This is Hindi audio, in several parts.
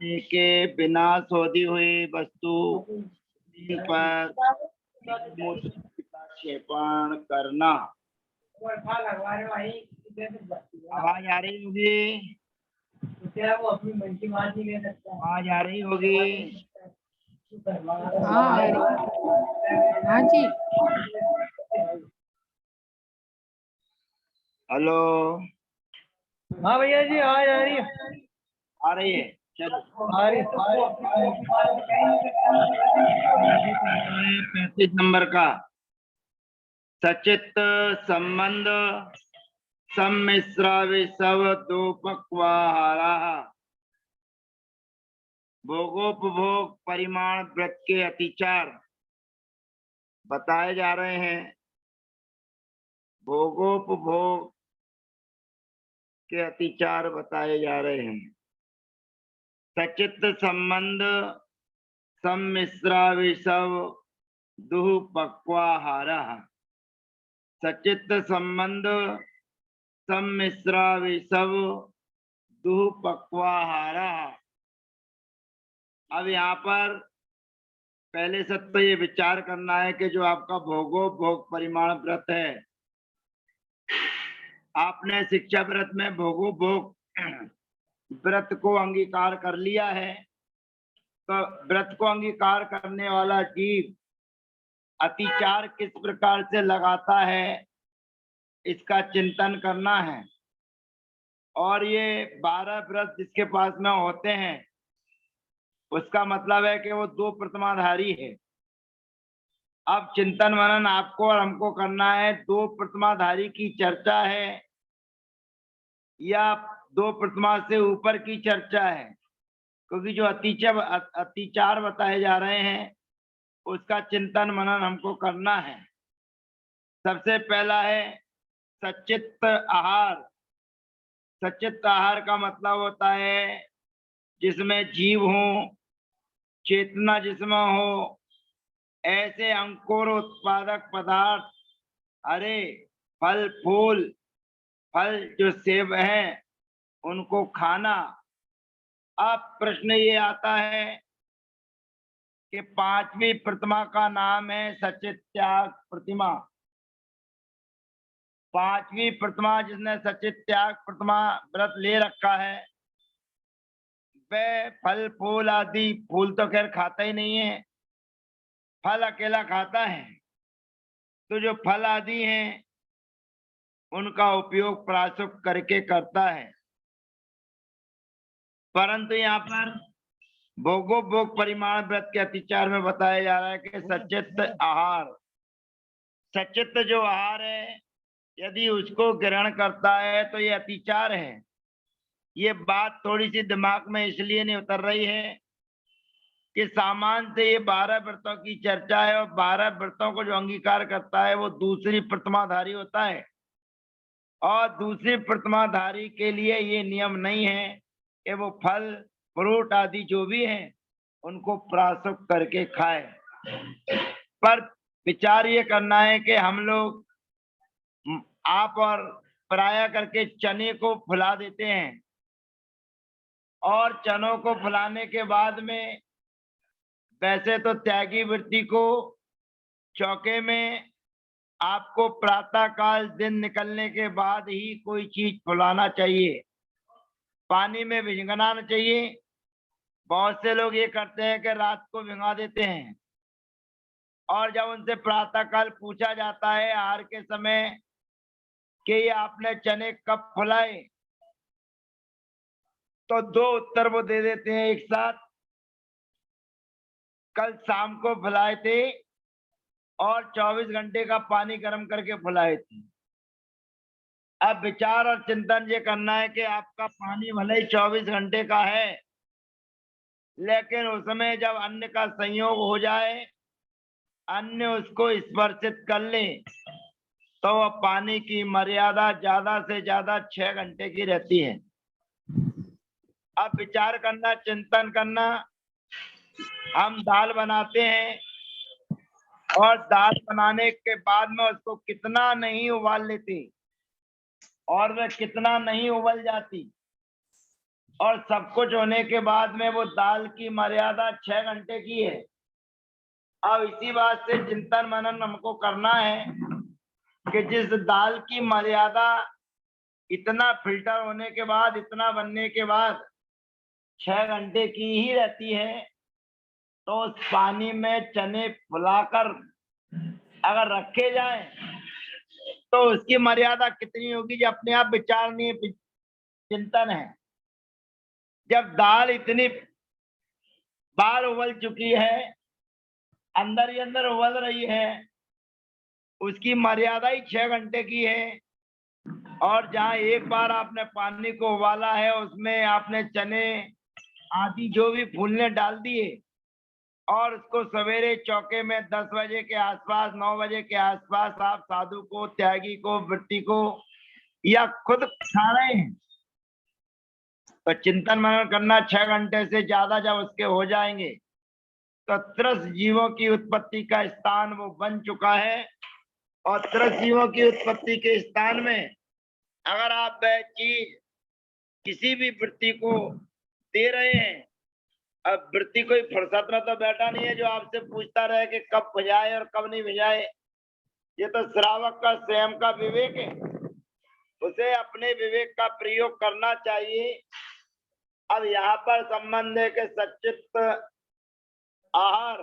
के बिना सोधी हुई वस्तु पर प्रक्षेपण करना। आवाज आ रही होगी? आवाज आ रही होगी? हाँ जी। हेलो। हाँ भैया जी, आवाज आ रही है? आ रही है, चलो। आ रही है। 35 नंबर का सचित संबंध सम्मिश्रा विषव दोपक्वाहारा। भोगोपभोग परिमाण व्रत के अतिचार बताए जा रहे हैं। भोगोपभोग के अतिचार बताए जा रहे हैं। सचित संबंध सम्मिश्रा विषव दुःपक्वाहारा। सचित संबंध सम्मिश्रा विषव दुःपक्वाहारा। अब यहाँ पर पहले से तो ये विचार करना है कि जो आपका भोगोपभोग परिमाण व्रत है, आपने शिक्षा व्रत में भोगोपभोग व्रत को अंगीकार कर लिया है, तो व्रत को अंगीकार करने वाला जीव अतिचार किस प्रकार से लगाता है, इसका चिंतन करना है। और ये 12 व्रत जिसके पास में होते हैं, उसका मतलब है कि वो 2 प्रतिमाधारी है। अब चिंतन मनन आपको और हमको करना है, 2 प्रतिमाधारी की चर्चा है या 2 प्रतिमा से ऊपर की चर्चा है। क्योंकि जो अतिचार बताए जा रहे हैं, उसका चिंतन मनन हमको करना है। सबसे पहला है सचित्त आहार। सचित्त आहार का मतलब होता है जिसमें जीव हो, चेतना जिसमें हो, ऐसे अंकुर उत्पादक पदार्थ, हरे फल फूल, फल जो सेब हैं, उनको खाना। अब प्रश्न ये आता है कि 5वीं प्रतिमा का नाम है सचित त्याग प्रतिमा। 5वीं प्रतिमा जिसने सचित त्याग प्रतिमा व्रत ले रखा है, वह फल फूल आदि, फूल तो खैर खाता ही नहीं है, फल अकेला खाता है। तो जो फल आदि हैं, उनका उपयोग प्राशुक करके करता है। परंतु यहाँ पर भोगोपभोग परिमाण व्रत के अतिचार में बताया जा रहा है कि सचित आहार, सचित जो आहार है, यदि उसको ग्रहण करता है तो ये अतिचार है। ये बात थोड़ी सी दिमाग में इसलिए नहीं उतर रही है कि सामान्य से ये 12 व्रतों की चर्चा है, और 12 व्रतों को जो अंगीकार करता है वो दूसरी प्रतिमाधारी होता है। और दूसरी प्रतिमाधारी के लिए ये नियम नहीं है कि वो फल फ्रूट आदि जो भी हैं, उनको प्राशुक करके खाए। पर विचार ये करना है कि हम लोग, आप और प्राय करके चने को फुला देते हैं, और चनों को फुलाने के बाद में वैसे तो त्यागी वृत्ति को चौके में आपको प्रातः काल दिन निकलने के बाद ही कोई चीज फुलाना चाहिए, पानी में भिगोना चाहिए। बहुत से लोग ये करते हैं कि रात को भिंगा देते हैं, और जब उनसे प्रातः काल पूछा जाता है आहार के समय कि ये आपने चने कब फुलाए, तो 2 उत्तर वो दे देते हैं एक साथ, कल शाम को फुलाए थे और 24 घंटे का पानी गर्म करके फुलाए थे। अब विचार और चिंतन ये करना है कि आपका पानी भले ही 24 घंटे का है, लेकिन उसमें जब अन्न का संयोग हो जाए, अन्न उसको स्पर्शित कर ले, तो वह पानी की मर्यादा ज्यादा से ज्यादा 6 घंटे की रहती है। अब विचार करना, चिंतन करना, हम दाल बनाते हैं और दाल बनाने के बाद में उसको कितना नहीं उबाल लेते, और वह कितना नहीं उबल जाती, और सब कुछ होने के बाद में वो दाल की मर्यादा 6 घंटे की है। अब इसी बात से चिंतन मनन हमको करना है कि जिस दाल की मर्यादा इतना फिल्टर होने के बाद, इतना बनने के बाद 6 घंटे की ही रहती है, तो उस पानी में चने फुलाकर अगर रखे जाएं तो उसकी मर्यादा कितनी होगी, जो अपने आप विचारणीय चिंतन है। जब दाल इतनी बार उबल चुकी है, अंदर ही अंदर उबल रही है, उसकी मर्यादा ही 6 घंटे की है। और जहां एक बार आपने पानी को उबाला है, उसमें आपने चने आदि जो भी फूलने डाल दिए और उसको सवेरे चौके में 10 बजे के आसपास, 9 बजे के आसपास आप साधु को, त्यागी को, वृत्ति को या खुद खा रहे हैं, तो चिंतन मनन करना 6 घंटे से ज्यादा जब उसके हो जाएंगे तो त्रस जीवों की उत्पत्ति का स्थान वो बन चुका है। और त्रस जीवों की उत्पत्ति के स्थान में अगर आप वह चीज किसी भी वृत्ति को दे रहे हैं, अब वृत्ति कोई फुर्सत में तो बैठा नहीं है जो आपसे पूछता रहे कि कब भिजाए और कब नहीं भिजाए। ये तो श्रावक का स्वयं का विवेक है, उसे अपने विवेक का प्रयोग करना चाहिए। अब यहाँ पर संबंध है कि सच्चित आहार,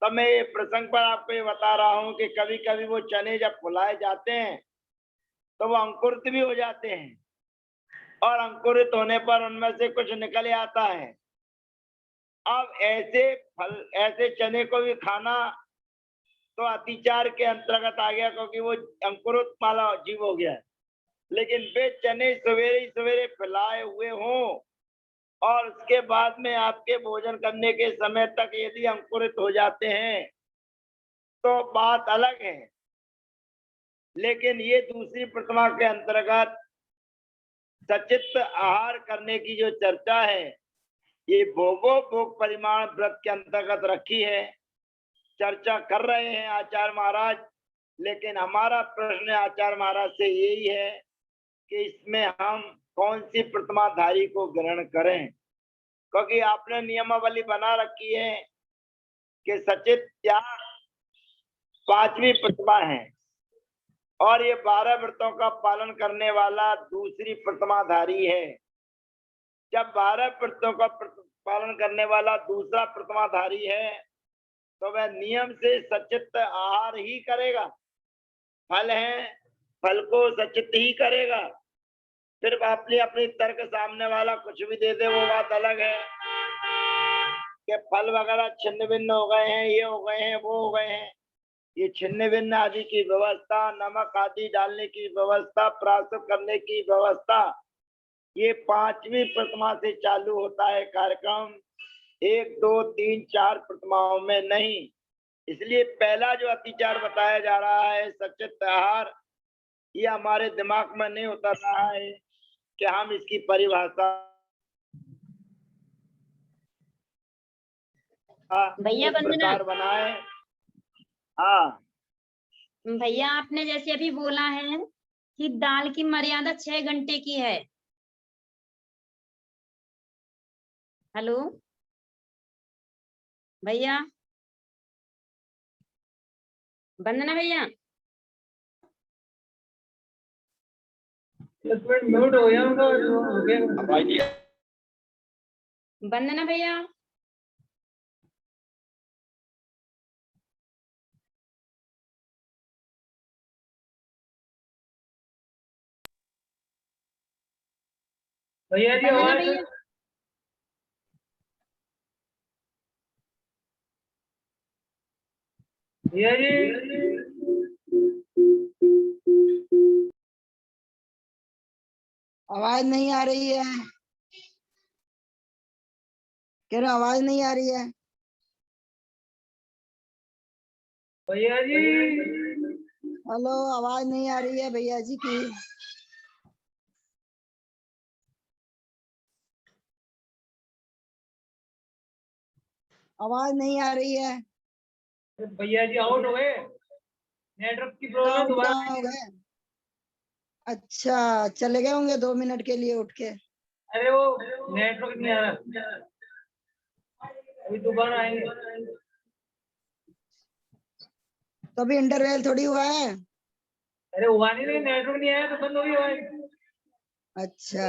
तो मैं ये प्रसंग पर आपको ये बता रहा हूं कि कभी कभी वो चने जब फुलाए जाते हैं तो वो अंकुरित भी हो जाते हैं, और अंकुरित होने पर उनमें से कुछ निकल आता है। अब ऐसे चने को भी खाना तो अतिचार के अंतर्गत आ गया, क्योंकि वो अंकुरित वाला जीव हो गया है। लेकिन वे चने सवेरे सवेरे फैलाए हुए हों और उसके बाद में आपके भोजन करने के समय तक यदि अंकुरित हो जाते हैं तो बात अलग है। लेकिन ये दूसरी प्रतिमा के अंतर्गत सचित आहार करने की जो चर्चा है, ये भोगो भोग परिमाण व्रत के अंतर्गत रखी है, चर्चा कर रहे हैं आचार्य महाराज। लेकिन हमारा प्रश्न आचार्य महाराज से यही है कि इसमें हम कौन सी प्रतिमाधारी को ग्रहण करें, क्योंकि आपने नियमावली बना रखी है कि सचित या 5वीं प्रतिमा है, और ये 12 व्रतों का पालन करने वाला दूसरी प्रतिमाधारी है। जब 12 व्रतों का पालन करने वाला दूसरा प्रतिमाधारी है तो वह नियम से सचित आहार ही करेगा। फल है, फल को सचित ही करेगा। फिर अपनी अपनी तर्क सामने वाला कुछ भी दे दे, वो बात अलग है कि फल वगैरह छिन्न भिन्न हो गए हैं, ये हो गए हैं, वो हो गए हैं। ये छिन्न भिन्न आदि की व्यवस्था, नमक आदि डालने की व्यवस्था, प्राप्त करने की व्यवस्था, ये 5वीं प्रतिमा से चालू होता है कार्यक्रम, 1, 2, 3, 4 प्रतिमाओं में नहीं। इसलिए पहला जो अतिचार बताया जा रहा है सचित आहार, ये हमारे दिमाग में नहीं उतर रहा है कि हम इसकी परिभाषा भैया वंदना बनाए। हाँ भैया, आपने जैसे अभी बोला है कि दाल की मर्यादा 6 घंटे की है। हेलो भैया, वंदना भैया, म्यूट हो गया उनका, हो गया। वंदना भैया, भैया जी वंदना आवाज, भैया, भैया जी आवाज नहीं आ रही है, कह रहा आवाज नहीं आ रही है। भैया जी हेलो, आवाज नहीं आ रही है भैया जी की। आवाज नहीं आ रही है। भैया जी आउट हो गए, नेटवर्क की प्रॉब्लम दोबारा हो गए। अच्छा, चले गए होंगे 2 मिनट के लिए उठ के। अरे वो नेटवर्क नहीं आ रहा, अभी दोबारा आएंगे। तो अभी इंटरवेल थोड़ी हुआ है। अरे हुआ नहीं, लेकिन नेटवर्क नहीं आया तो बंद हो गई आवाज। अच्छा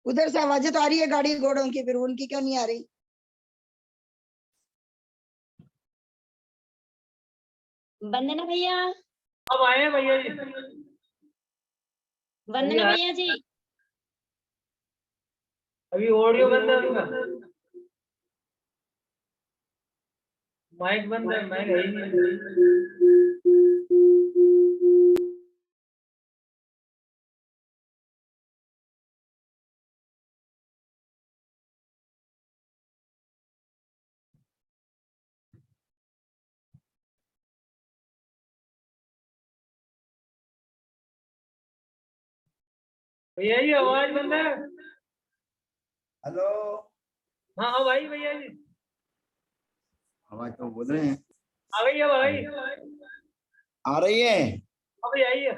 उधर से आवाजें तो आ रही है गाड़ी घोड़ों की, फिर उनकी क्यों नहीं आ रही? वंदना भैया, अब आए हैं भैया जी। वंदना आए। भैया जी। अभी ऑडियो बंद है उनका, माइक बंद है, माइक है ही नहीं। भैया जी आवाज बंद है। हेलो, हाँ अब आई भैया जी, आवाज तो बोल रहे हैं। आ गई अब आई, आ रही है। अभी आई है,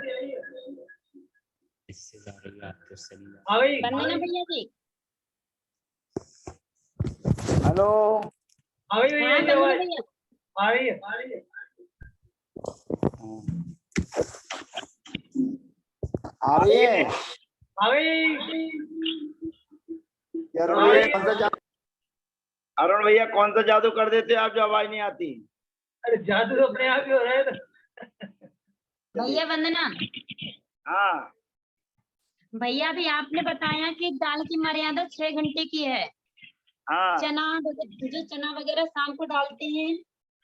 इससे जा रही है आपको सही बात। आ गई। वंदना भैया जी। हेलो, आ गई भैया हाँ जी वंदना आवाज, भैया। आ रही है, आ रही है। आ रही है। आ गई। अरुण भैया कौन सा जादू कर देते आप जो आवाज नहीं आती? अरे जादू तो अपने आप ही हो रहा है तो। भैया वंदना, हाँ भैया भी आपने बताया कि दाल की मर्यादा 6 घंटे की है। हाँ, जो चना वगैरह शाम को डालते हैं,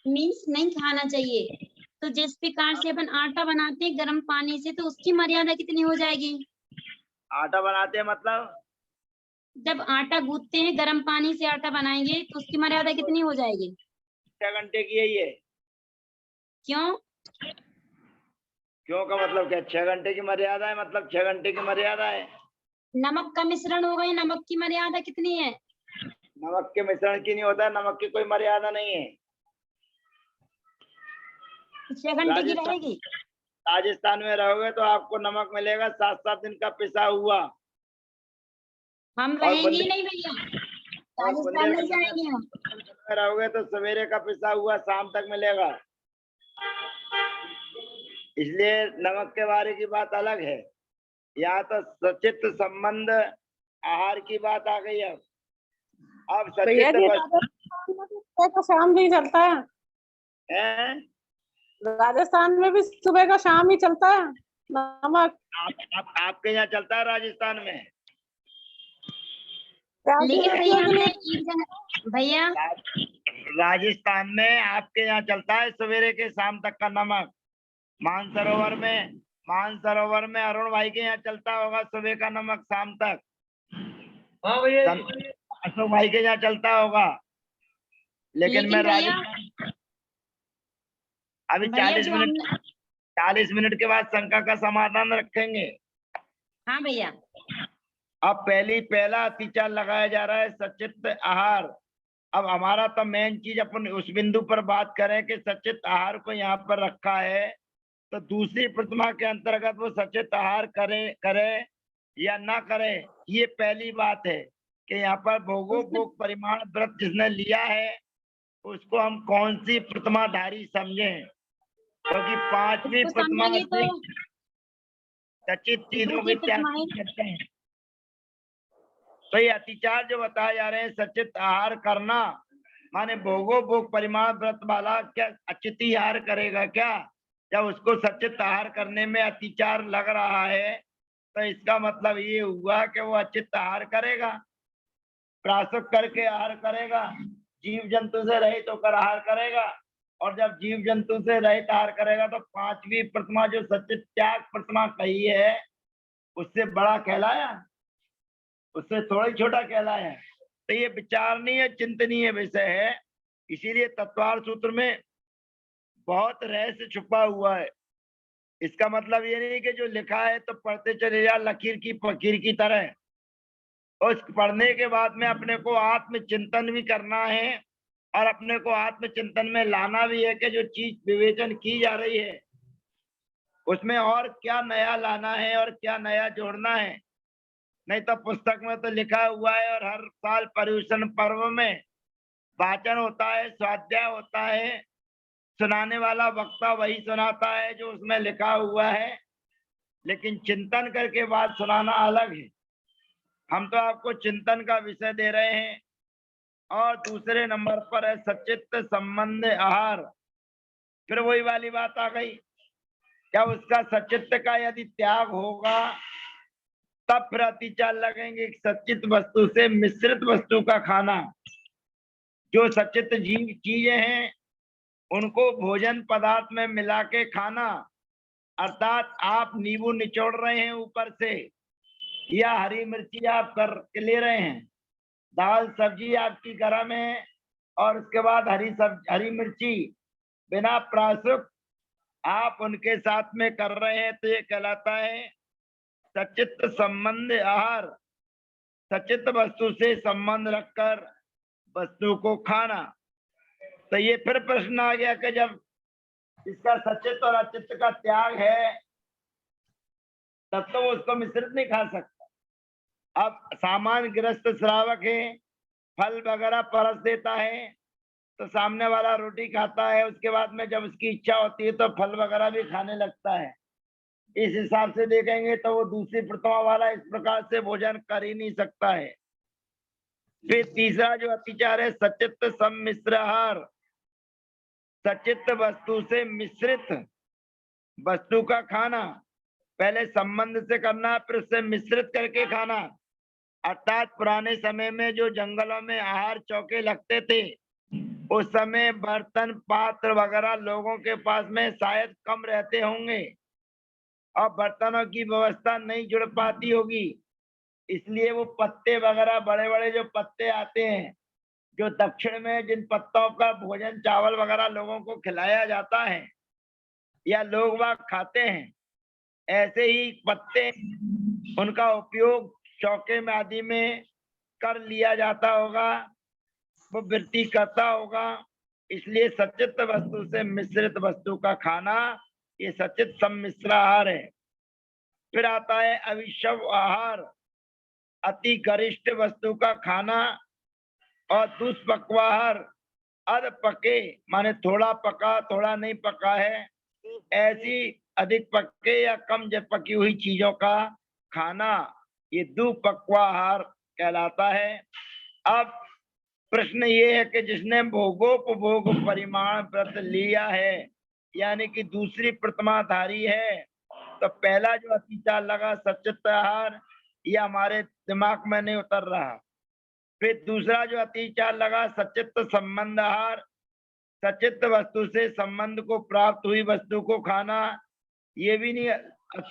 मीन्स नहीं खाना चाहिए। तो जिस प्रकार से अपन आटा बनाते हैं गर्म पानी से, तो उसकी मर्यादा कितनी हो जाएगी? आटा बनाते हैं मतलब जब आटा गूंथते हैं गर्म पानी से आटा बनाएंगे तो उसकी मर्यादा कितनी हो जाएगी? 6 घंटे की है ये। क्यों? क्यों का मतलब क्या? 6 घंटे की मर्यादा है, मतलब 6 घंटे की मर्यादा है। नमक का मिश्रण हो गया, नमक की मर्यादा कितनी है? नमक के मिश्रण की नहीं होता है, नमक की कोई मर्यादा नहीं है। 6 घंटे की रहेगी। राजस्थान में रहोगे तो आपको नमक मिलेगा 7-7 दिन का पिसा हुआ। हम और रहेंगे ही नहीं भैया, और राजस्थान नहीं जाएंगे हम। में रहोगे तो सवेरे का पिसा हुआ शाम तक मिलेगा। इसलिए नमक के बारे की बात अलग है। यहाँ तो सचित संबंध आहार की बात आ गई। अब भैया सचित जी बस राजस्थान में भी सुबह का शाम ही चलता है। है। राजस्थान में भी सुबह का शाम ही चलता है नमक। आपके यहाँ चलता है राजस्थान में? लेकिन भैया हमने एक जगह, भैया राजस्थान में आपके यहाँ चलता है सवेरे के शाम तक का नमक। मानसरोवर में अरुण भाई के यहाँ चलता होगा सुबह का नमक शाम तक। हाँ भैया जी। अशोक भाई के यहाँ चलता होगा। लेकिन मैं भैया अभी भैया जो हमने, 40 मिनट के बाद शंका का समाधान रखेंगे। हाँ भैया अब पहला अतिचार लगाया जा रहा है सचित आहार। अब हमारा तो मेन चीज अपन उस बिंदु पर बात करें कि सचित आहार को यहाँ पर रखा है, तो दूसरी प्रतिमा के अंतर्गत वो सचित आहार करे या ना करे, ये पहली बात है कि यहाँ पर भोग परिमाण व्रत जिसने लिया है उसको हम कौन सी प्रतिमाधारी समझें, क्योंकि पांचवी उसको प्रतिमा समझेंगे तो सचित चीजों दूसरी की त्याग प्रतिमाएं, करते हैं। तो ये अतिचार जो बताए जा रहे हैं सचित आहार करना माने भोग परिमाण व्रत वाला क्या अचित आहार करेगा क्या? जब उसको सचित आहार करने में अतिचार लग रहा है तो इसका मतलब ये हुआ कि वो अचित आहार करेगा, प्राशक करके आहार करेगा, जीव जंतु से रहित होकर आहार करेगा। और जब जीव जंतु से रहित आहार करेगा तो पांचवी प्रतिमा जो सचित त्याग प्रतिमा कही है उससे बड़ा कहलाया, उससे थोड़ा ही छोटा कहलाया। तो ये विचारणीय चिंतनीय विषय है। इसीलिए तत्वार सूत्र में बहुत रहस्य छुपा हुआ है। इसका मतलब ये नहीं कि जो लिखा है तो पढ़ते चले जा लकीर की फकीर की तरह, उस पढ़ने के बाद में अपने को आत्मचिंतन भी करना है और अपने को आत्मचिंतन में लाना भी है कि जो चीज विवेचन की जा रही है उसमें और क्या नया लाना है और क्या नया जोड़ना है। नहीं तो पुस्तक में तो लिखा हुआ है और हर साल पर्युषण पर्व में वाचन होता है, स्वाध्याय होता है, सुनाने वाला वक्ता वही सुनाता है जो उसमें लिखा हुआ है, लेकिन चिंतन करके बात सुनाना अलग है। हम तो आपको चिंतन का विषय दे रहे हैं। और दूसरे नंबर पर है सचित्त संबंध आहार। फिर वही वाली बात आ गई, क्या उसका सचित्त का यदि त्याग होगा तब फिर अतिचार लगेंगे। सचित्त वस्तु से मिश्रित वस्तु का खाना, जो सचित्त जीव चीजें हैं उनको भोजन पदार्थ में मिला के खाना, अर्थात आप नींबू निचोड़ रहे हैं ऊपर से या हरी मिर्ची आप कर के ले रहे हैं, दाल सब्जी आपकी गरम है और उसके बाद हरी मिर्ची बिना प्रासुक आप उनके साथ में कर रहे हैं, तो ये कहलाता है सचित्त संबंध आहार। सचित्त वस्तु से संबंध रखकर वस्तु को खाना। तो ये फिर प्रश्न आ गया कि जब इसका सचित्त और अचित्त का त्याग है तब तो वो उसको मिश्रित नहीं खा सकता। अब सामान्य गृहस्थ श्रावक है, फल वगैरह परस देता है तो सामने वाला रोटी खाता है, उसके बाद में जब उसकी इच्छा होती है तो फल वगैरह भी खाने लगता है। इस हिसाब से देखेंगे तो वो दूसरी प्रतिमा वाला इस प्रकार से भोजन कर ही नहीं सकता है। फिर तीसरा जो अतिचार है सचित्त सम्मिश्र आहार। सचित्त वस्तु से मिश्रित वस्तु का खाना, पहले संबंध से करना फिर उससे मिश्रित करके खाना। अर्थात पुराने समय में जो जंगलों में आहार चौके लगते थे उस समय बर्तन पात्र वगैरह लोगों के पास में शायद कम रहते होंगे और बर्तनों की व्यवस्था नहीं जुड़ पाती होगी, इसलिए वो पत्ते वगैरह बड़े बड़े जो पत्ते आते हैं, जो दक्षिण में जिन पत्तों का भोजन चावल वगैरह लोगों को खिलाया जाता है या लोग वह खाते हैं, ऐसे ही पत्ते उनका उपयोग चौके में आदि में कर लिया जाता होगा, वो वृत्ति करता होगा। इसलिए सचित्त वस्तु से मिश्रित वस्तु का खाना ये सचित्त सम्मिश्र आहार है। फिर आता है अविशव आहार। अति गरिष्ठ वस्तु का खाना और दुष्पक्वाहार, अध पके माने थोड़ा पका थोड़ा नहीं पका है, ऐसी अधिक पके या कम पकी हुई चीजों का खाना, ये दुपक्वाहार कहलाता है। अब प्रश्न ये है कि जिसने भोगोपभोग परिमाण व्रत लिया है यानी कि दूसरी प्रतिमाधारी है, तो पहला जो अतिचार लगा सचित्त आहार, ये हमारे दिमाग में नहीं उतर रहा। फिर दूसरा जो अतिचार लगा सचित्त संबंध आहार, सचित्त वस्तु से संबंध को प्राप्त हुई वस्तु को खाना, ये भी नहीं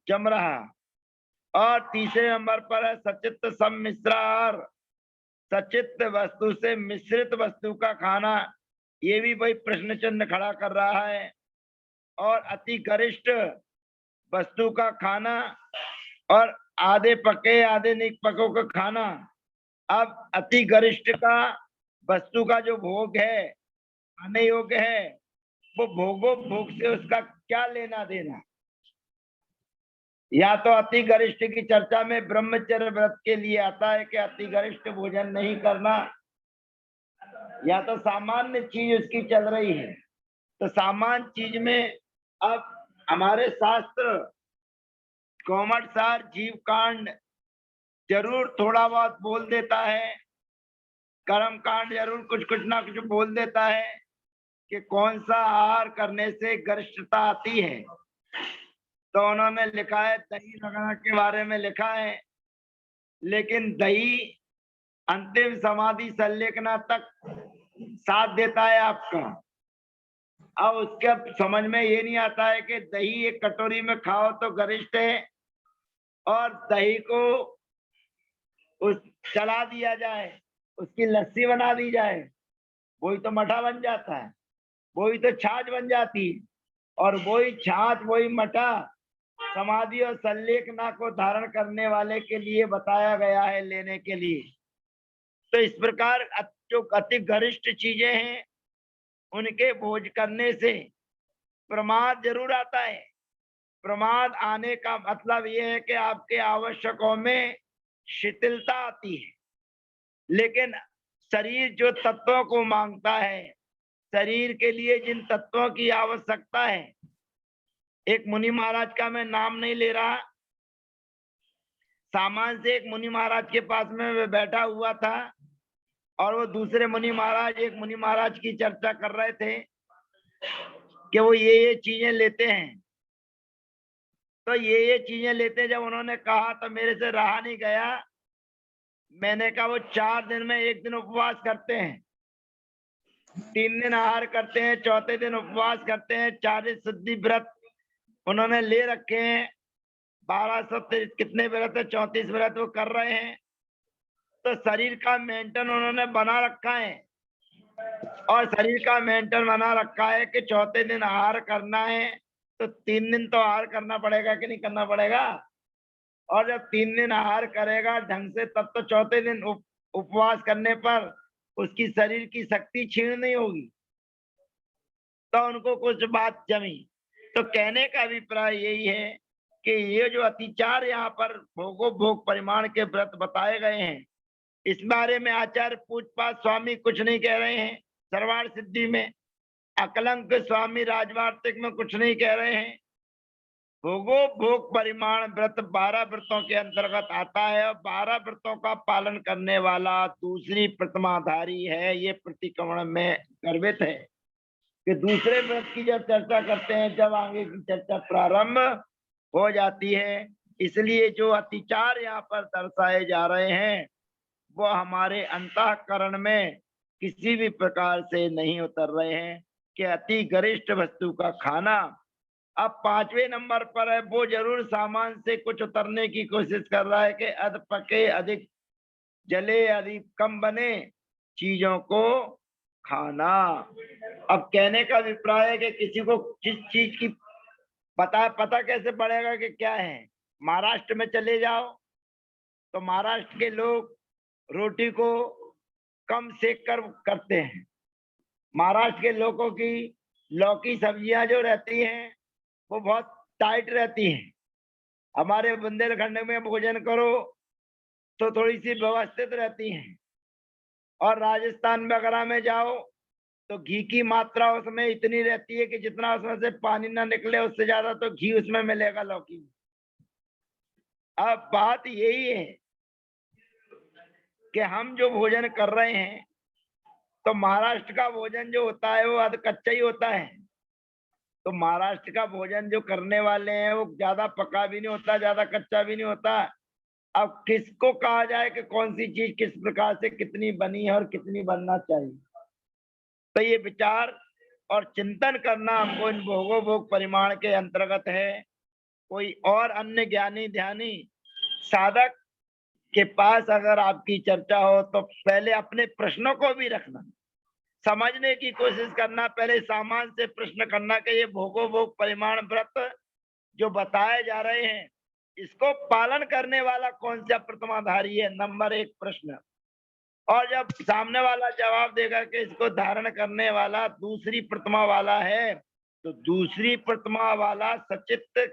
जम रहा। और तीसरे नंबर पर है सचित्त सम्मिश्र आहार। सचित्त वस्तु से मिश्रित वस्तु का खाना, ये भी भाई प्रश्न चिन्ह खड़ा कर रहा है। और अति गरिष्ठ वस्तु का खाना और आधे पके आधे नहीं पकों का खाना। अब अति गरिष्ठ का वस्तु का जो भोग है खाने योग्य है, वो भोगो भोग से उसका क्या लेना देना। या तो अति गरिष्ठ की चर्चा में ब्रह्मचर्य व्रत के लिए आता है कि अति गरिष्ठ भोजन नहीं करना, या तो सामान्य चीज उसकी चल रही है। तो सामान्य चीज में अब हमारे शास्त्र कोमट सार जीव कांड जरूर थोड़ा बहुत बोल देता है, कर्म कांड जरूर कुछ कुछ ना कुछ बोल देता है कि कौन सा आहार करने से गरिष्ठता आती है। तो उन्होंने लिखा है दही वगैरह के बारे में लिखा है, लेकिन दही अंतिम समाधि संलेखना तक साथ देता है आपका। अब उसके समझ में ये नहीं आता है कि दही एक कटोरी में खाओ तो गरिष्ठ है और दही को उस चला दिया जाए, उसकी लस्सी बना दी जाए, वही तो मठा बन जाता है, वही तो छाछ बन जाती है। और वही छाछ वही मठा समाधि और संलेखना को धारण करने वाले के लिए बताया गया है, लेने के लिए। तो इस प्रकार जो अति गरिष्ठ चीजें हैं उनके भोज करने से प्रमाद जरूर आता है। प्रमाद आने का मतलब यह है कि आपके आवश्यकों में शिथिलता आती है। लेकिन शरीर जो तत्वों को मांगता है, शरीर के लिए जिन तत्वों की आवश्यकता है, एक मुनि महाराज का मैं नाम नहीं ले रहा, सामान से एक मुनि महाराज के पास में मैं बैठा हुआ था और वो दूसरे मुनि महाराज एक मुनि महाराज की चर्चा कर रहे थे कि वो ये चीजें लेते हैं। तो ये चीजें लेते हैं, जब उन्होंने कहा तो मेरे से रहा नहीं गया। मैंने कहा वो 4 दिन में 1 दिन उपवास करते हैं, 3 दिन आहार करते हैं, चौथे दिन उपवास करते हैं, 40 शुद्धि व्रत उन्होंने ले रखे हैं, 1200 कितने व्रत है, 34 व्रत वो कर रहे हैं। तो शरीर का मेंटेन उन्होंने बना रखा है और शरीर का मेंटेन बना रखा है कि चौथे दिन आहार करना है, तो 3 दिन तो आहार करना पड़ेगा कि नहीं करना पड़ेगा। और जब 3 दिन आहार करेगा ढंग से तब तो चौथे दिन उपवास करने पर उसकी शरीर की शक्ति क्षीण नहीं होगी। तो उनको कुछ बात जमी। तो कहने का अभिप्राय यही है कि ये जो अतिचार यहाँ पर भोग परिमाण के व्रत बताए गए हैं, इस बारे में आचार्य पूजपाद स्वामी कुछ नहीं कह रहे हैं। सर्वार्थ सिद्धि में अकलंक स्वामी राजवार्तिक में कुछ नहीं कह रहे हैं। भोग परिमाण व्रत 12 व्रतों के अंतर्गत आता है और 12 व्रतों का पालन करने वाला दूसरी प्रतिमाधारी है। ये प्रतिक्रमण में गर्वित है कि दूसरे व्रत की जब चर्चा करते हैं, जब आगे की चर्चा प्रारंभ हो जाती है। इसलिए जो अतिचार यहाँ पर दर्शाए जा रहे हैं वो हमारे अंतःकरण में किसी भी प्रकार से नहीं उतर रहे हैं कि अति गरिष्ठ वस्तु का खाना। अब 5वें नंबर पर है, वो जरूर सामान से कुछ उतरने की कोशिश कर रहा है कि अध पके अधिक जले अधिक कम बने चीजों को खाना। अब कहने का अभिप्राय है कि किसी को किस चीज की पता कैसे पड़ेगा कि क्या है। महाराष्ट्र में चले जाओ तो महाराष्ट्र के लोग रोटी को कम सेक कर करते हैं। महाराष्ट्र के लोगों की लौकी सब्जियां जो रहती हैं वो बहुत टाइट रहती हैं। हमारे बुंदेलखंड में भोजन करो तो थोड़ी सी व्यवस्थित रहती हैं। और राजस्थान वगैरह में जाओ तो घी की मात्रा उसमें इतनी रहती है कि जितना उसमें से पानी ना निकले उससे ज्यादा तो घी उसमें मिलेगा लौकी में। अब बात यही है कि हम जो भोजन कर रहे हैं तो महाराष्ट्र का भोजन जो होता है वो अध कच्चा ही होता है। तो महाराष्ट्र का भोजन जो करने वाले हैं वो ज्यादा पका भी नहीं होता, ज्यादा कच्चा भी नहीं होता। अब किसको कहा जाए कि कौन सी चीज किस प्रकार से कितनी बनी है और कितनी बनना चाहिए। तो ये विचार और चिंतन करना हमको इन भोग परिमाण के अंतर्गत है। कोई और अन्य ज्ञानी ध्यानी साधक के पास अगर आपकी चर्चा हो तो पहले अपने प्रश्नों को भी रखना, समझने की कोशिश करना, पहले सामान से प्रश्न करना कि ये भोग परिमाण व्रत जो बताए जा रहे हैं इसको पालन करने वाला कौन सा प्रतिमाधारी है, नंबर 1 प्रश्न। और जब सामने वाला जवाब देगा कि इसको धारण करने वाला दूसरी प्रतिमा वाला है तो दूसरी प्रतिमा वाला सचित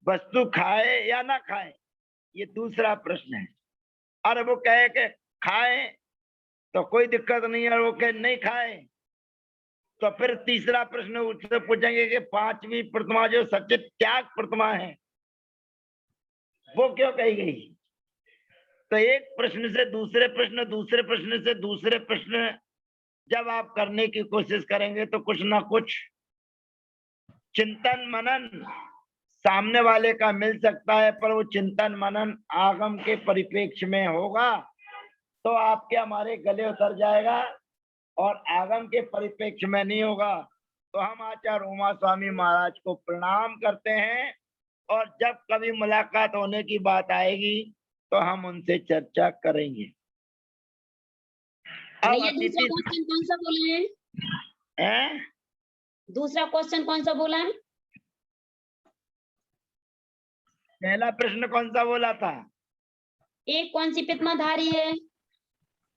वस्तु खाए या ना खाए, ये दूसरा प्रश्न है। और वो कहे कि खाए तो कोई दिक्कत नहीं है, वो कहे नहीं खाए तो फिर तीसरा प्रश्न उससे पूछेंगे कि 5वीं प्रतिमा जो सचित त्याग प्रतिमा है वो क्यों कही गई। तो एक प्रश्न से दूसरे प्रश्न, दूसरे प्रश्न से दूसरे प्रश्न जब आप करने की कोशिश करेंगे तो कुछ ना कुछ चिंतन मनन सामने वाले का मिल सकता है। पर वो चिंतन मनन आगम के परिप्रेक्ष्य में होगा तो आपके हमारे गले उतर जाएगा, और आगम के परिप्रेक्ष्य में नहीं होगा। तो हम आचार्य उमा स्वामी महाराज को प्रणाम करते हैं और जब कभी मुलाकात होने की बात आएगी तो हम उनसे चर्चा करेंगे। अब भैया दूसरा क्वेश्चन कौन सा बोला है? दूसरा क्वेश्चन कौन सा बोला है? पहला प्रश्न कौन सा बोला था? एक कौन सी पित्माधारी है?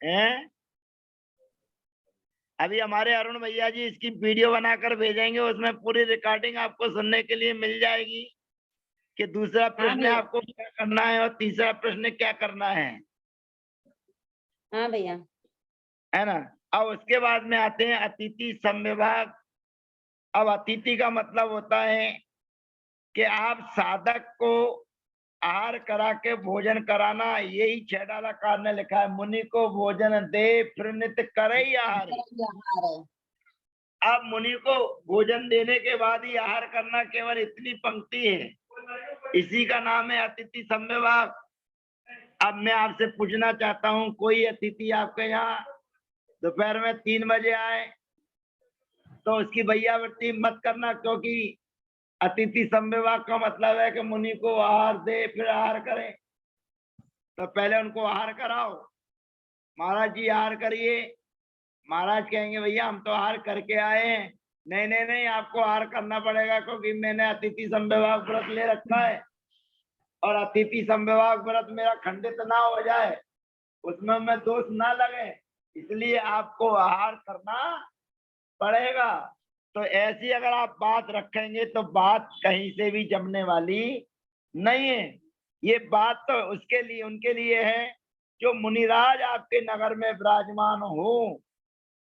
हैं? अभी हमारे अरुण भैया जी इसकी वीडियो बनाकर भेजेंगे, उसमें पूरी रिकॉर्डिंग आपको सुनने के लिए मिल जाएगी कि दूसरा प्रश्न भैया। आपको क्या करना है और तीसरा प्रश्न क्या करना है हाँ भैया। है ना। अब उसके बाद में आते हैं अतिथि समविभाग। अब अतिथि का मतलब होता है कि आप साधक को आहार करा के भोजन कराना। यही 6 डाला कार ने लिखा है, मुनि को भोजन दे फिर नित्य करे ही आहार। अब मुनि को भोजन देने के बाद ही आहार करना, केवल इतनी पंक्ति है, इसी का नाम है अतिथि समविभाग। अब मैं आपसे पूछना चाहता हूँ, कोई अतिथि आपके यहाँ दोपहर में 3 बजे आए तो उसकी भैयावृत्ति मत करना, क्योंकि अतिथि समविभाग का मतलब है कि मुनि को आहार दे फिर आहार करे। तो पहले उनको आहार कराओ, महाराज जी आहार करिए। महाराज कहेंगे भैया हम तो आहार करके आए हैं। नहीं नहीं नहीं, आपको आहार करना पड़ेगा, क्योंकि मैंने अतिथि समविभाग व्रत ले रखा है और अतिथि समविभाग व्रत मेरा खंडित ना हो जाए, उसमें मैं दोष ना लगे, इसलिए आपको आहार करना पड़ेगा। तो ऐसी अगर आप बात रखेंगे तो बात कहीं से भी जमने वाली नहीं है। ये बात तो उसके लिए, उनके लिए है जो मुनिराज आपके नगर में विराजमान हो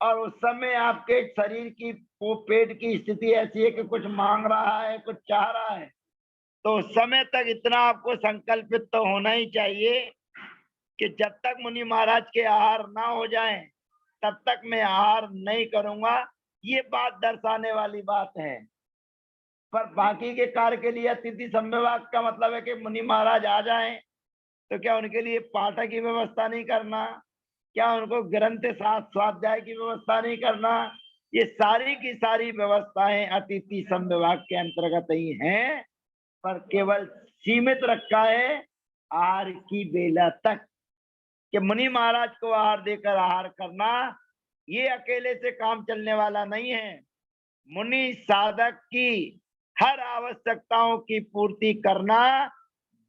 और उस समय आपके शरीर की पेट की स्थिति ऐसी है कि कुछ मांग रहा है, कुछ चाह रहा है, तो उस समय तक इतना आपको संकल्पित तो होना ही चाहिए कि जब तक मुनि महाराज के आहार ना हो जाएं तब तक मैं आहार नहीं करूंगा। ये बात दर्शाने वाली बात है। पर बाकी के कार्य के लिए अतिथि समविभाग का मतलब है कि मुनि महाराज आ जाएं तो क्या उनके लिए पाठक की व्यवस्था नहीं करना, क्या उनको ग्रंथ स्वाध्याय की व्यवस्था नहीं करना, ये सारी की सारी व्यवस्थाएं अतिथि समविभाग के अंतर्गत ही हैं, पर केवल सीमित रखा है आहार की बेला तक कि मुनि महाराज को आहार देकर आहार करना, ये अकेले से काम चलने वाला नहीं है। मुनि साधक की हर आवश्यकताओं की पूर्ति करना,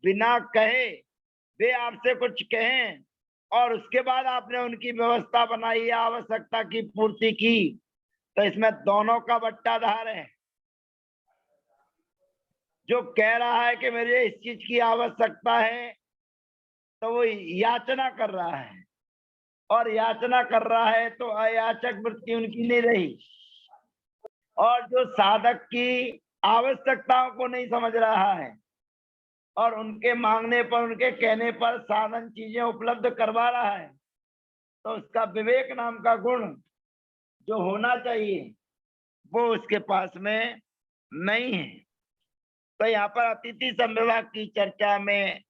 बिना कहे वे आपसे कुछ कहें और उसके बाद आपने उनकी व्यवस्था बनाई या आवश्यकता की पूर्ति की, तो इसमें दोनों का बट्टाधार है। जो कह रहा है कि मेरे इस चीज की आवश्यकता है तो वो याचना कर रहा है, और याचना कर रहा है तो अयाचक वृत्ति उनकी नहीं रही। और जो साधक की आवश्यकताओं को नहीं समझ रहा है और उनके मांगने पर, उनके कहने पर साधन चीजें उपलब्ध करवा रहा है, तो उसका विवेक नाम का गुण जो होना चाहिए वो उसके पास में नहीं है। तो यहाँ पर अतिथि समविभाग की चर्चा में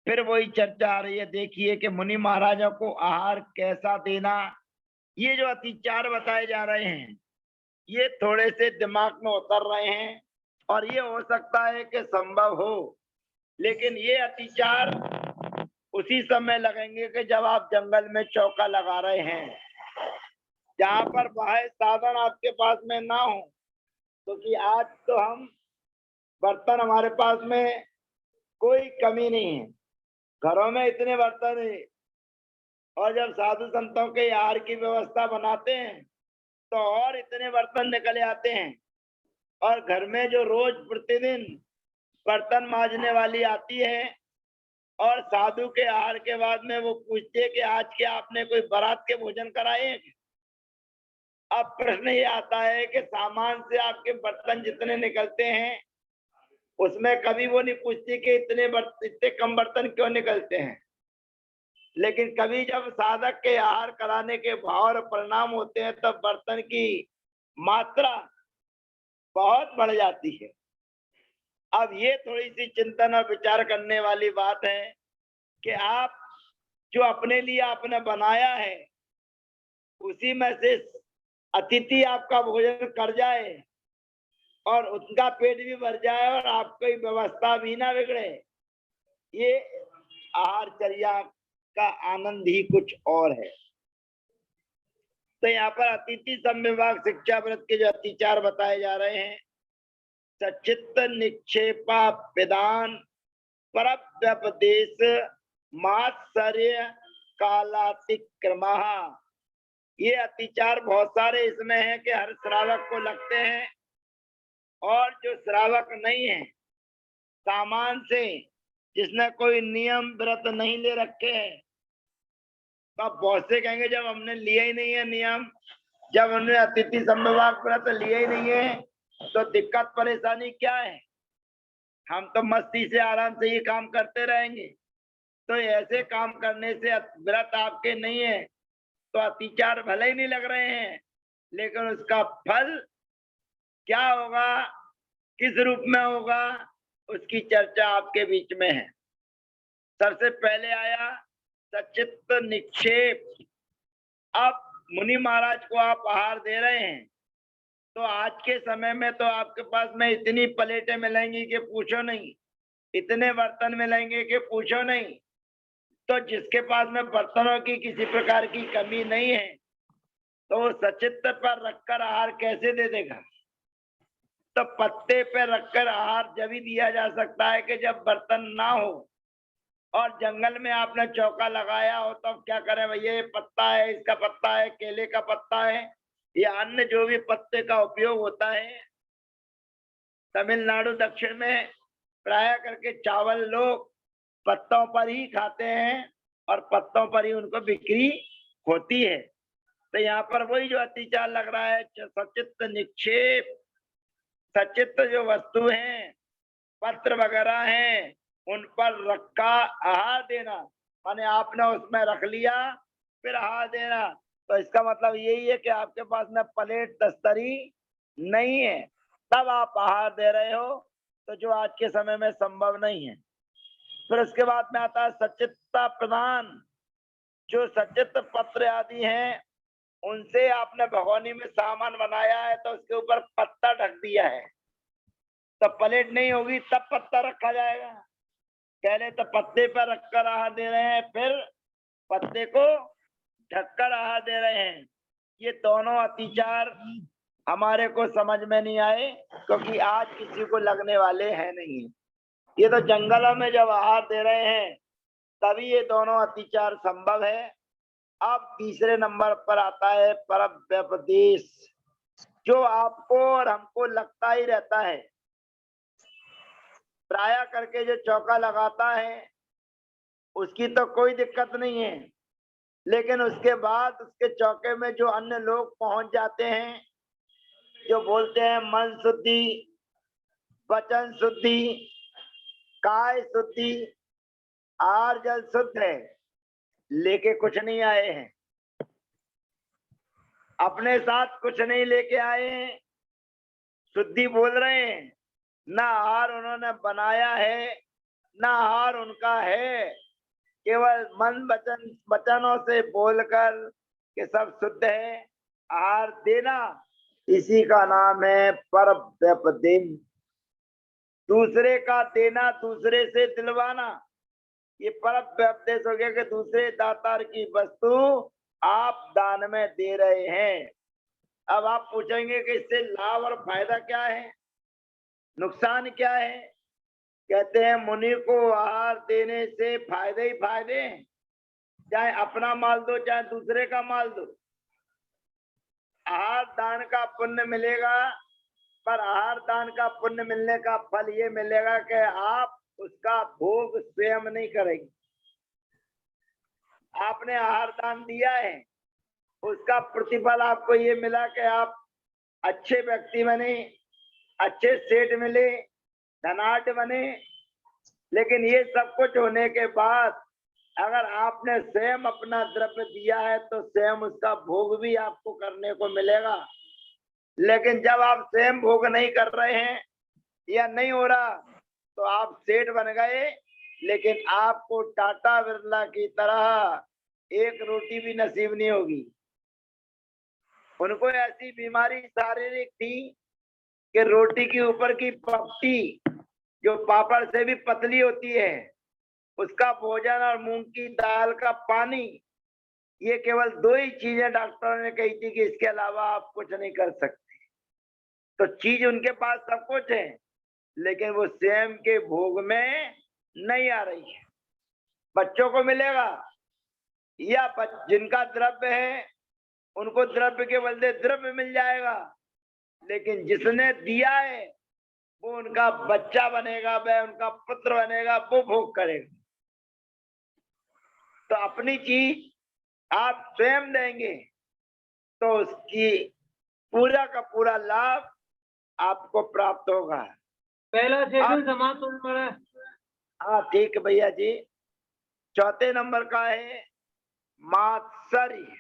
फिर वही चर्चा आ रही है। देखिए कि मुनि महाराजों को आहार कैसा देना, ये जो अतिचार बताए जा रहे हैं ये थोड़े से दिमाग में उतर रहे हैं और ये हो सकता है कि संभव हो, लेकिन ये अतिचार उसी समय लगेंगे कि जब आप जंगल में चौका लगा रहे हैं, जहां पर बाह्य साधन आपके पास में ना हो। क्योंकि आज तो हम बर्तन, हमारे पास में कोई कमी नहीं है, घरों में इतने बर्तन है, और जब साधु संतों के आहार की व्यवस्था बनाते हैं तो और इतने बर्तन निकले आते हैं। और घर में जो रोज प्रतिदिन बर्तन मांजने वाली आती है और साधु के आहार के बाद में वो पूछते हैं कि आज क्या आपने कोई बारात के भोजन कराए हैं। अब प्रश्न ये आता है कि सामान से आपके बर्तन जितने निकलते हैं उसमें कभी वो नहीं पूछती कि इतने कम बर्तन क्यों निकलते हैं। लेकिन कभी जब साधक के आहार कराने के भाव और परिणाम होते हैं तब बर्तन की मात्रा बहुत बढ़ जाती है। अब ये थोड़ी सी चिंतन और विचार करने वाली बात है कि आप जो अपने लिए आपने बनाया है उसी में से अतिथि आपका भोजन कर जाए और उनका पेट भी भर जाए और आपकी व्यवस्था भी ना बिगड़े, ये आहारचर्या का आनंद ही कुछ और है। तो यहाँ पर अतिथि समविभाग शिक्षा व्रत के जो अतिचार बताए जा रहे हैं, सचित्त निक्षेपा विधान परव्यपदेश मात्सर्य कालातिक्रम। ये अतिचार बहुत सारे इसमें है कि हर श्रावक को लगते हैं, और जो श्रावक नहीं है सामान से, जिसने कोई नियम व्रत नहीं ले रखे हैं, तो आप बहुत से कहेंगे जब हमने लिया ही नहीं है नियम, जब हमने अतिथि संभवाक व्रत लिया ही नहीं है, तो दिक्कत परेशानी क्या है? हम तो मस्ती से आराम से ये काम करते रहेंगे। तो ऐसे काम करने से व्रत आपके नहीं है तो अतिचार भले ही नहीं लग रहे हैं, लेकिन उसका फल क्या होगा, किस रूप में होगा, उसकी चर्चा आपके बीच में है। सबसे पहले आया सचित्त निक्षेप। अब मुनि महाराज को आप आहार दे रहे हैं, तो आज के समय में तो आपके पास में इतनी प्लेटें मिलेंगी कि पूछो नहीं, इतने बर्तन मिलेंगे कि पूछो नहीं। तो जिसके पास में बर्तनों की किसी प्रकार की कमी नहीं है, तो वो सचित्त पर रखकर आहार कैसे दे देगा? तो पत्ते पे रखकर आहार जब ही दिया जा सकता है कि जब बर्तन ना हो, और जंगल में आपने चौका लगाया हो, तो क्या करें भैया, ये पत्ता है, इसका पत्ता है, केले का पत्ता है, या अन्य जो भी पत्ते का उपयोग होता है। तमिलनाडु दक्षिण में प्राय करके चावल लोग पत्तों पर ही खाते हैं और पत्तों पर ही उनको बिक्री होती है। तो यहाँ पर वही जो अतिचार लग रहा है, सचित्त निक्षेप। सचित्त जो वस्तु है, पत्र वगैरह हैं, उन पर रखा आहार देना, माने आपने उसमें रख लिया फिर आहार देना। तो इसका मतलब यही है कि आपके पास में प्लेट दस्तरी नहीं है, तब आप आहार दे रहे हो, तो जो आज के समय में संभव नहीं है। फिर उसके बाद में आता है सचित्ता प्रदान। जो सचित्त पत्र आदि हैं, उनसे आपने भगोनी में सामान बनाया है, तो उसके ऊपर पत्ता ढक दिया है, तो प्लेट नहीं होगी, तब पत्ता रखा जाएगा। पहले तो पत्ते पर रखकर आहार दे रहे हैं, फिर पत्ते को ढककर आहार दे रहे हैं। ये दोनों अतिचार हमारे को समझ में नहीं आए, क्योंकि आज किसी को लगने वाले हैं नहीं। ये तो जंगलों में जब आहार दे रहे हैं, तभी ये दोनों अतिचार संभव है। अब तीसरे नंबर पर आता है परव्यपदेश, जो आपको और हमको लगता ही रहता है। प्राय करके जो चौका लगाता है उसकी तो कोई दिक्कत नहीं है, लेकिन उसके बाद उसके चौके में जो अन्य लोग पहुंच जाते हैं, जो बोलते हैं मन शुद्धि, वचन शुद्धि, काय शुद्धि, आहार जल शुद्ध है, लेके कुछ नहीं आए हैं, अपने साथ कुछ नहीं लेके आए हैं, शुद्धि बोल रहे हैं, ना आहार उन्होंने बनाया है, ना आहार उनका है, केवल मन वचनों से बोलकर कि सब शुद्ध है, आहार देना, इसी का नाम है परव्यपदेश। दूसरे का देना, दूसरे से दिलवाना, ये परव्यपदेश हो गया कि दूसरे दातार की वस्तु आप दान में दे रहे हैं। अब आप पूछेंगे कि इससे लाभ और फायदा क्या है, नुकसान क्या है? कहते हैं मुनि को आहार देने से फायदे ही फायदे हैं, चाहे अपना माल दो चाहे दूसरे का माल दो। आहार दान का पुण्य मिलेगा, पर आहार दान का पुण्य मिलने का फल ये मिलेगा कि आप उसका भोग स्वयं नहीं करेंगे। आपने आहार दान दिया है, उसका प्रतिफल आपको ये मिला कि आप अच्छे व्यक्ति बने, अच्छे सेठ मिले, धनाढ्य बने। लेकिन ये सब कुछ होने के बाद अगर आपने स्वयं अपना द्रव्य दिया है, तो स्वयं उसका भोग भी आपको करने को मिलेगा। लेकिन जब आप स्वयं भोग नहीं कर रहे हैं या नहीं हो रहा, तो आप सेठ बन गए, लेकिन आपको टाटा बिरला की तरह एक रोटी भी नसीब नहीं होगी। उनको ऐसी बीमारी शारीरिक थी कि रोटी के ऊपर की पपटी, जो पापड़ से भी पतली होती है, उसका भोजन और मूंग की दाल का पानी, ये केवल दो ही चीजें डॉक्टरों ने कही थी कि इसके अलावा आप कुछ नहीं कर सकते। तो चीज उनके पास सब कुछ है, लेकिन वो स्वयं के भोग में नहीं आ रही है। बच्चों को मिलेगा या जिनका द्रव्य है उनको द्रव्य के बदले द्रव्य मिल जाएगा, लेकिन जिसने दिया है वो उनका बच्चा बनेगा, वह उनका पुत्र बनेगा, वो भोग करेगा। तो अपनी चीज आप स्वयं देंगे तो उसकी पूरा का पूरा लाभ आपको प्राप्त होगा। पहला शेड्यूल समाप्त होने वाला है। हाँ ठीक है भैया जी। चौथे नंबर का है मात्सर्य।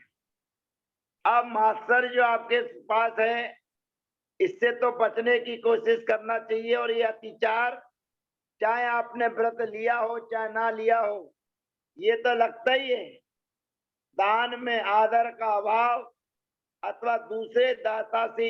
अब मात्सर्य जो आपके पास है इससे तो बचने की कोशिश करना चाहिए। और ये अतिचार, चाहे आपने व्रत लिया हो चाहे ना लिया हो, ये तो लगता ही है। दान में आदर का अभाव अथवा दूसरे दाता से